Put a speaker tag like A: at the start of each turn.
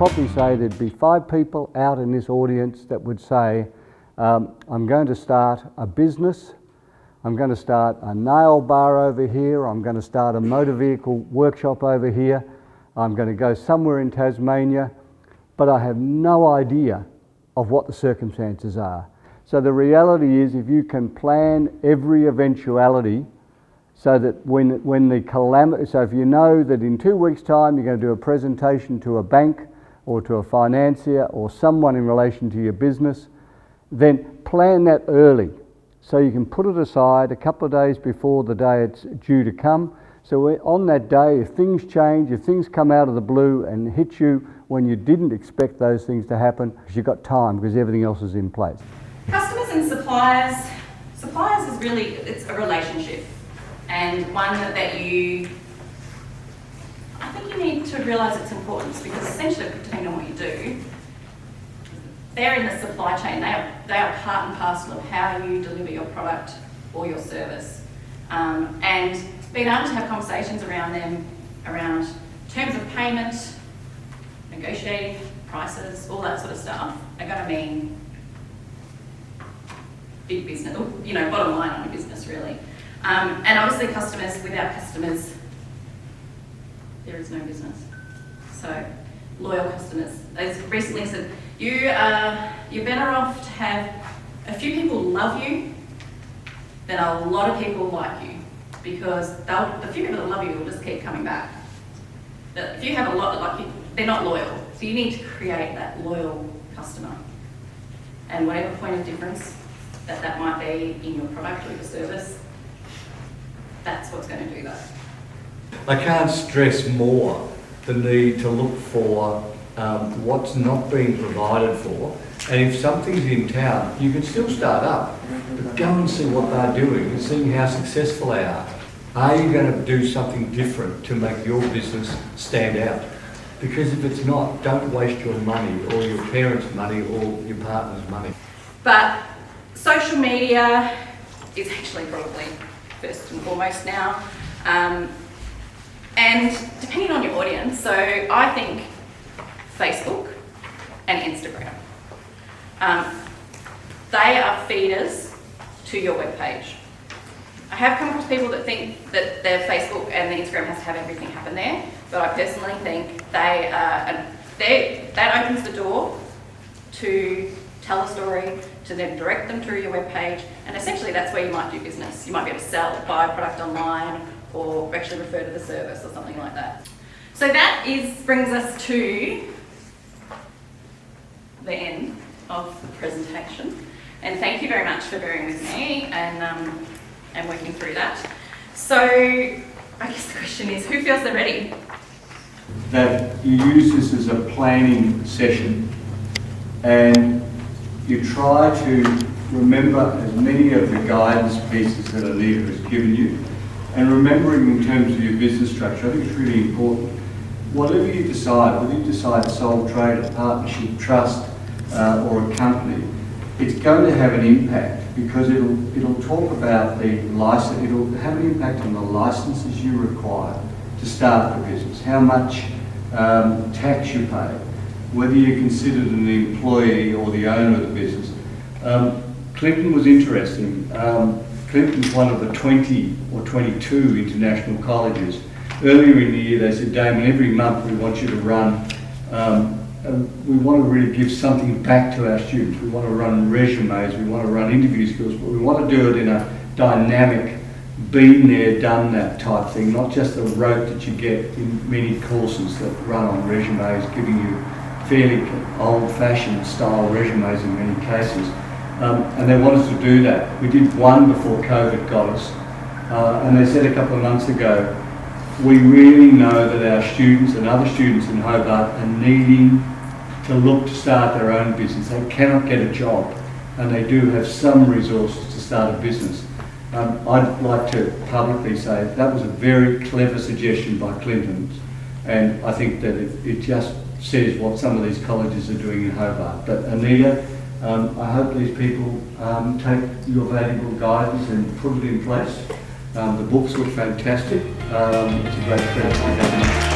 A: probably say there'd be 5 people out in this audience that would say, I'm going to start a business, I'm going to start a nail bar over here, I'm going to start a motor vehicle workshop over here, I'm going to go somewhere in Tasmania, but I have no idea of what the circumstances are. So the reality is, if you can plan every eventuality, so that when the calamity, so if you know that in 2 weeks' time you're going to do a presentation to a bank or to a financier or someone in relation to your business, then plan that early so you can put it aside a couple of days before the day it's due to come. So on that day, if things change, if things come out of the blue and hit you when you didn't expect those things to happen, because you've got time because everything else is in place.
B: Customers and suppliers is really, it's a relationship, and one that I think you need to realise its importance, because essentially, depending on what you do, they're in the supply chain. They are part and parcel of how you deliver your product or your service, and being able to have conversations around them, around terms of payment, negotiating prices, all that sort of stuff, are going to mean big business, or, bottom line on a business, really. And obviously customers, without customers, there is no business. So, loyal customers. As recently said, you're better off to have a few people love you than a lot of people like you, because the few people that love you will just keep coming back. But if you have a lot that like you, they're not loyal. So you need to create that loyal customer. And whatever point of difference that might be in your product or your service, that's what's going to do that.
C: I can't stress more the need to look for what's not being provided for, and if something's in town, you can still start up, but go and see what they're doing and see how successful they are. Are you going to do something different to make your business stand out? Because if it's not, don't waste your money or your parents' money or your partner's money.
B: But social media is actually probably first and foremost now. And depending on your audience, so I think Facebook and Instagram. They are feeders to your webpage. I have come across people that think that their Facebook and the Instagram has to have everything happen there, but I personally think that opens the door to tell a story, to then direct them through your webpage, and essentially that's where you might do business. You might be able to buy a product online, or actually refer to the service or something like that. So that brings us to the end of the presentation, and thank you very much for bearing with me and working through that. So I guess the question is, who feels they're ready?
A: That you use this as a planning session and you try to remember as many of the guidance pieces that Anita has given you, and remembering in terms of your business structure, I think it's really important. Whatever you decide, whether you decide sole trade, a partnership, trust, or a company, it's going to have an impact, because it'll talk about the license, it'll have an impact on the licenses you require to start the business, how much tax you pay, whether you're considered an employee or the owner of the business. Clinton was interesting. Clinton's one of the 20 or 22 international colleges. Earlier in the year they said, Damon, every month we want you to run, we want to really give something back to our students. We want to run resumes, we want to run interview skills, but we want to do it in a dynamic, been there, done that type thing, not just the rote that you get in many courses that run on resumes, giving you fairly old-fashioned style resumes in many cases. And they want us to do that. We did one before COVID got us, and they said a couple of months ago, we really know that our students and other students in Hobart are needing to look to start their own business. They cannot get a job, and they do have some resources to start a business. I'd like to publicly say that was a very clever suggestion by Clinton's, and I think that it just says what some of these colleges are doing in Hobart. But Anita, I hope these people take your valuable guidance and put it in place. The books look fantastic. It's a great credit to the government.